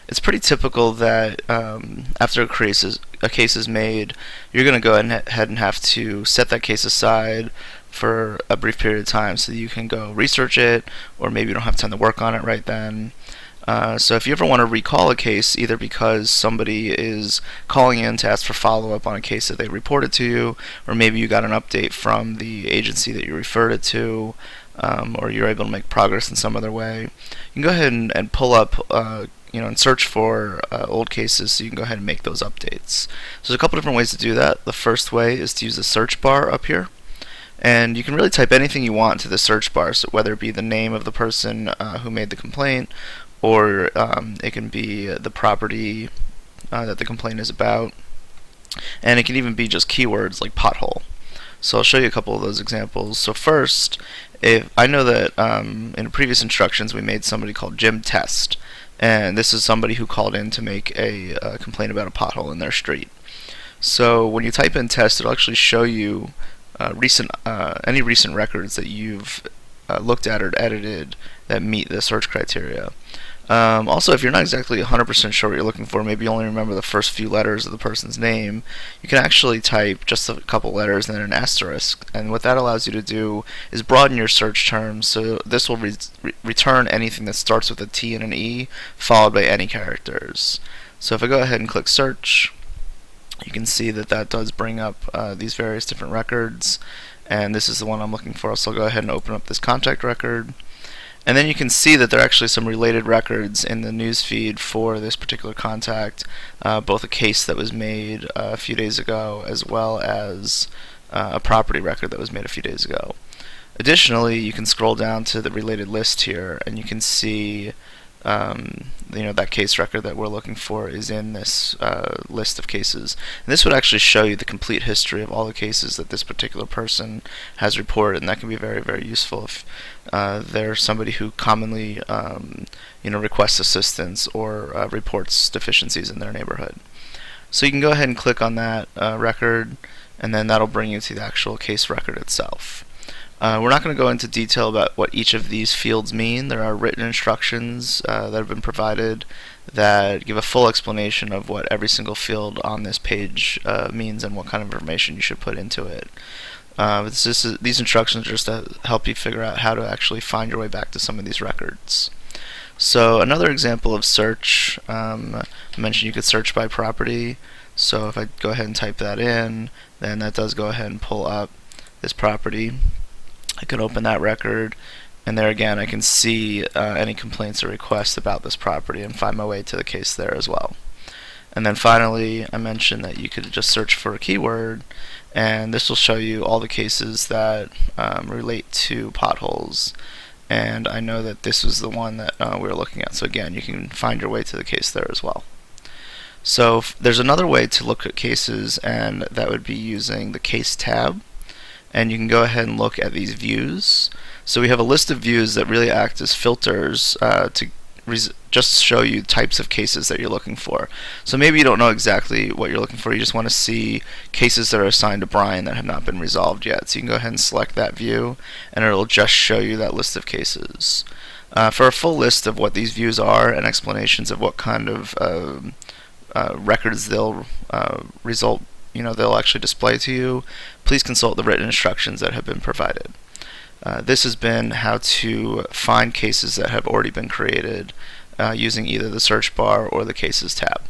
it's pretty typical that after a case is made, you're going to go ahead and have to set that case aside for a brief period of time so that you can go research it, or maybe you don't have time to work on it right then. So if you ever want to recall a case, either because somebody is calling in to ask for follow-up on a case that they reported to you, or maybe you got an update from the agency that you referred it to, or you're able to make progress in some other way, you can go ahead and pull up and search for old cases, so you can go ahead and make those updates. So there's a couple different ways to do that. The first way is to use the search bar up here. And you can really type anything you want to the search bar, so whether it be the name of the person who made the complaint, or it can be the property that the complaint is about, and it can even be just keywords like pothole. So I'll show you a couple of those examples. So first, if I know that in previous instructions we made somebody called Jim Test, and this is somebody who called in to make a complaint about a pothole in their street. So when you type in test, it'll actually show you any recent records that you've looked at or edited that meet the search criteria. Also, if you're not exactly 100% sure what you're looking for, maybe you only remember the first few letters of the person's name, you can actually type just a couple letters and then an asterisk. And what that allows you to do is broaden your search terms, so this will return anything that starts with a T and an E, followed by any characters. So if I go ahead and click search, you can see that that does bring up these various different records, and this is the one I'm looking for. So I'll go ahead and open up this contact record. And then you can see that there are actually some related records in the news feed for this particular contact, both a case that was made a few days ago as well as a property record that was made a few days ago. Additionally, you can scroll down to the related list here, and you can see that case record that we're looking for is in this list of cases. And this would actually show you the complete history of all the cases that this particular person has reported, and that can be very, very useful if they're somebody who commonly requests assistance or reports deficiencies in their neighborhood. So you can go ahead and click on that record, and then that'll bring you to the actual case record itself. We're not going to go into detail about what each of these fields mean. There are written instructions that have been provided that give a full explanation of what every single field on this page means and what kind of information you should put into it. These instructions are just to help you figure out how to actually find your way back to some of these records. So another example of search, I mentioned you could search by property. So if I go ahead and type that in, then that does go ahead and pull up this property. I can open that record, and there again I can see any complaints or requests about this property and find my way to the case there as well. And then finally, I mentioned that you could just search for a keyword, and this will show you all the cases that relate to potholes. And I know that this was the one that we were looking at, so again, you can find your way to the case there as well. So there's another way to look at cases, and that would be using the Case tab. And you can go ahead and look at these views. So we have a list of views that really act as filters to just show you types of cases that you're looking for. So maybe you don't know exactly what you're looking for, you just want to see cases that are assigned to Brian that have not been resolved yet. So you can go ahead and select that view, and it'll just show you that list of cases. For a full list of what these views are and explanations of what kind of records they'll they'll actually display to you, please consult the written instructions that have been provided. This has been how to find cases that have already been created using either the search bar or the Cases tab.